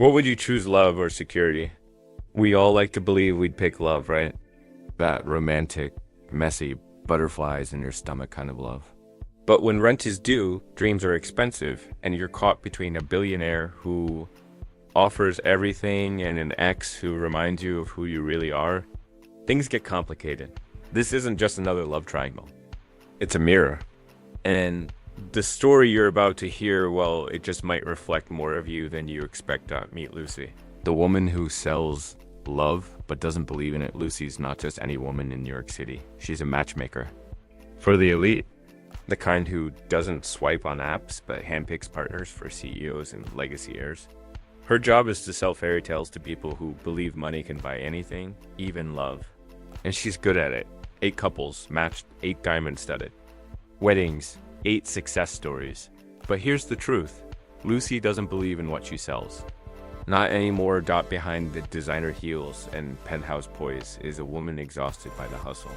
What would you choose, love or security? We all like to believe we'd pick love, right? That romantic, messy, butterflies in your stomach kind of love. But when rent is due, dreams are expensive, and you're caught between a billionaire who offers everything and an ex who reminds you of who you really are, things get complicated. This isn't just another love triangle. It's a mirror. And the story you're about to hear, well, it just might reflect more of you than you expect at Meet Lucy. The woman who sells love but doesn't believe in it. Lucy's not just any woman in New York City. She's a matchmaker. For the elite. The kind who doesn't swipe on apps but handpicks partners for CEOs and legacy heirs. Her job is to sell fairy tales to people who believe money can buy anything, even love. And she's good at it. 8 couples matched, 8 diamond studded. Weddings, 8 success stories. But here's the truth. Lucy doesn't believe in what she sells. Not anymore. Behind the designer heels and penthouse poise is a woman exhausted by the hustle.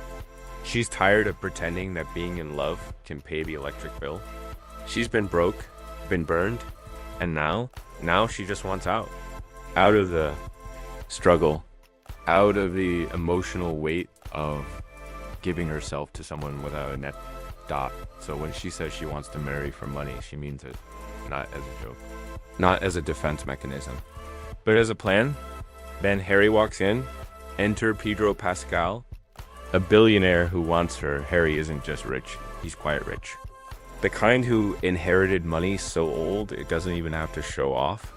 She's tired of pretending that being in love can pay the electric bill. She's been broke, been burned, and now she just wants out. Out of the struggle, out of the emotional weight of giving herself to someone without a net dot. So when she says she wants to marry for money, she means it, not as a joke, not as a defense mechanism, but as a plan. Then Harry walks in, enter Pedro Pascal, a billionaire who wants her. Harry isn't just rich, he's quite rich. The kind who inherited money so old it doesn't even have to show off.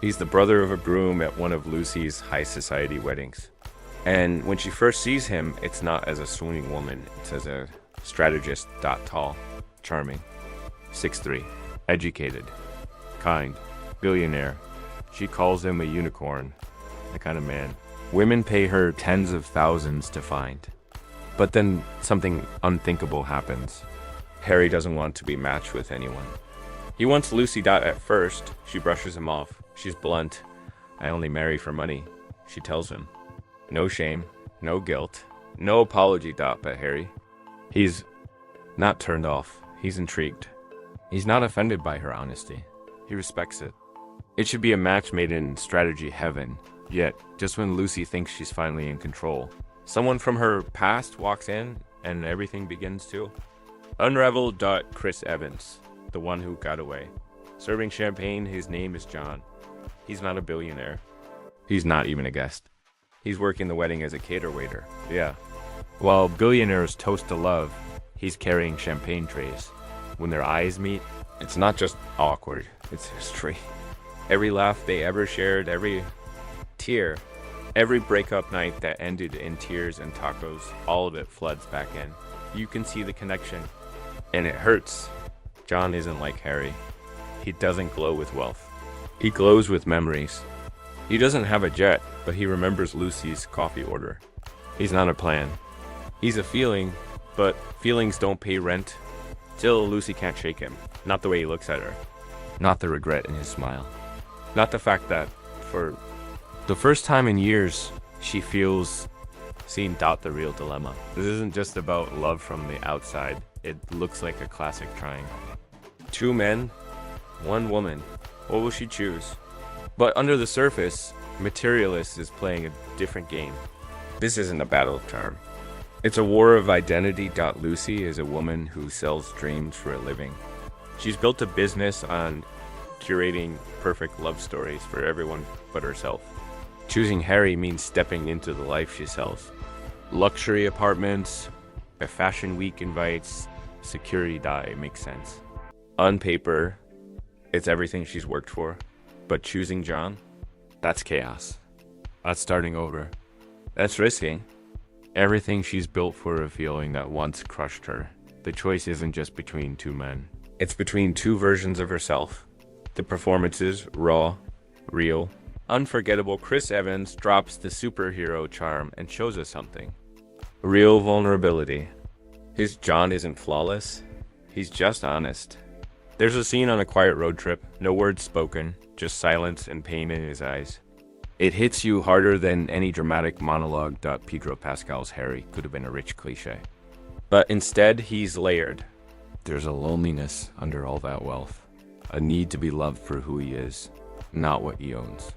He's the brother of a groom at one of Lucy's high society weddings. And when she first sees him, it's not as a swooning woman, it's as a strategist. Tall, charming, 6'3", educated, kind, billionaire. She calls him a unicorn, the kind of man women pay her tens of thousands to find. But then something unthinkable happens. Harry doesn't want to be matched with anyone. He wants Lucy. At first, she brushes him off. She's blunt. I only marry for money, she tells him. No shame, no guilt, no apology. But Harry, he's not turned off. He's intrigued. He's not offended by her honesty. He respects it. It should be a match made in strategy heaven. Yet, just when Lucy thinks she's finally in control, someone from her past walks in and everything begins to unravel. Chris Evans, the one who got away. Serving champagne, his name is John. He's not a billionaire. He's not even a guest. He's working the wedding as a cater waiter. Yeah. While billionaires toast to love, he's carrying champagne trays. When their eyes meet, it's not just awkward, it's history. Every laugh they ever shared, every tear, every breakup night that ended in tears and tacos, all of it floods back in. You can see the connection, and it hurts. John isn't like Harry. He doesn't glow with wealth. He glows with memories. He doesn't have a jet, but he remembers Lucy's coffee order. He's not a plan. He's a feeling, but feelings don't pay rent. Still, Lucy can't shake him. Not the way he looks at her. Not the regret in his smile. Not the fact that, for the first time in years, she feels seen. The real dilemma. This isn't just about love from the outside. It looks like a classic triangle. 2 men, 1 woman. What will she choose? But under the surface, Materialist is playing a different game. This isn't a battle of charm. It's a war of identity. Lucy is a woman who sells dreams for a living. She's built a business on curating perfect love stories for everyone but herself. Choosing Harry means stepping into the life she sells. Luxury apartments, a fashion week invites, security. It makes sense. On paper, it's everything she's worked for. But choosing John, that's chaos. That's starting over. That's risking everything she's built for a feeling that once crushed her. The choice isn't just between 2 men. It's between 2 versions of herself. The performances, raw, real, unforgettable. Chris Evans drops the superhero charm and shows us something. Real vulnerability. His John isn't flawless. He's just honest. There's a scene on a quiet road trip, no words spoken, just silence and pain in his eyes. It hits you harder than any dramatic monologue. Pedro Pascal's Harry could have been a rich cliche. But instead, he's layered. There's a loneliness under all that wealth. A need to be loved for who he is, not what he owns.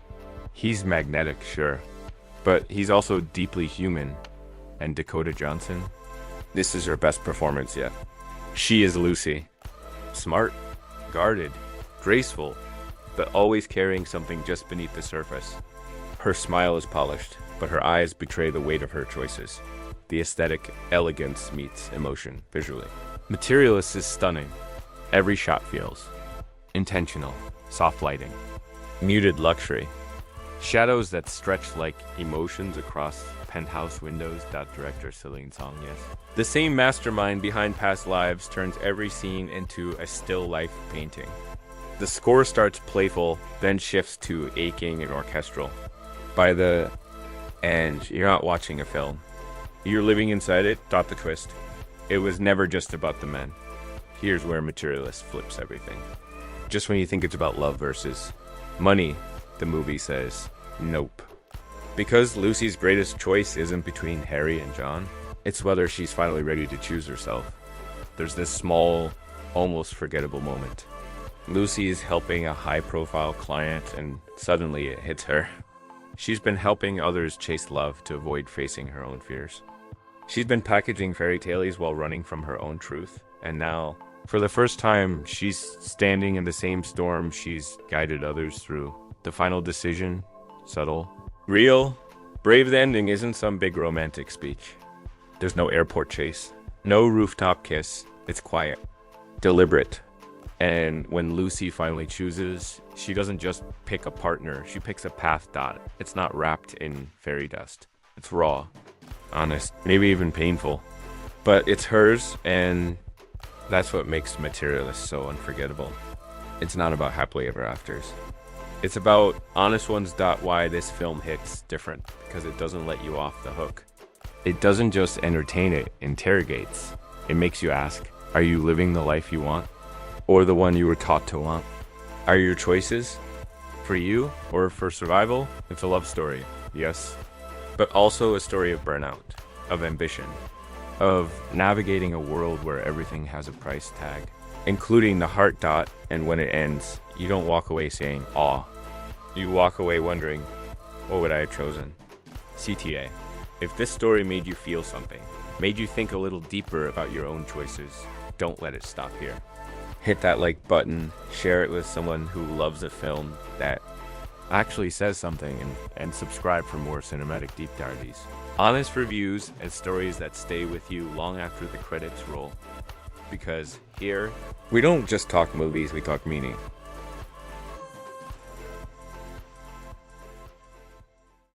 He's magnetic, sure, but he's also deeply human. And Dakota Johnson, this is her best performance yet. She is Lucy. Smart, guarded, graceful, but always carrying something just beneath the surface. Her smile is polished, but her eyes betray the weight of her choices. The aesthetic elegance meets emotion visually. Materialist is stunning. Every shot feels intentional, soft lighting, muted luxury, shadows that stretch like emotions across penthouse windows. That director Celine Song, yes. The same mastermind behind Past Lives turns every scene into a still life painting. The score starts playful, then shifts to aching and orchestral. By the end, you're not watching a film. You're living inside it. Dot the twist. It was never just about the men. Here's where Materialist flips everything. Just when you think it's about love versus money, the movie says, nope. Because Lucy's greatest choice isn't between Harry and John, it's whether she's finally ready to choose herself. There's this small, almost forgettable moment. Lucy is helping a high-profile client and suddenly it hits her. She's been helping others chase love to avoid facing her own fears. She's been packaging fairy tales while running from her own truth, and now, for the first time, she's standing in the same storm she's guided others through. The final decision, subtle, real, brave. The ending isn't some big romantic speech. There's no airport chase, no rooftop kiss. It's quiet, deliberate. And when Lucy finally chooses, she doesn't just pick a partner, she picks a path. It's not wrapped in fairy dust. It's raw, honest, maybe even painful. But it's hers, and that's what makes Materialist so unforgettable. It's not about happily ever afters. It's about honest ones. Why this film hits different, because it doesn't let you off the hook. It doesn't just entertain, it interrogates. It makes you ask, are you living the life you want? Or the one you were taught to want? Are your choices for you or for survival? It's a love story, yes, but also a story of burnout, of ambition, of navigating a world where everything has a price tag, including the heart. And when it ends, you don't walk away saying, aw. You walk away wondering, what would I have chosen? CTA. If this story made you feel something, made you think a little deeper about your own choices, don't let it stop here. Hit that like button, share it with someone who loves a film that actually says something, and subscribe for more cinematic deep dives. Honest reviews and stories that stay with you long after the credits roll. Because here, we don't just talk movies, we talk meaning.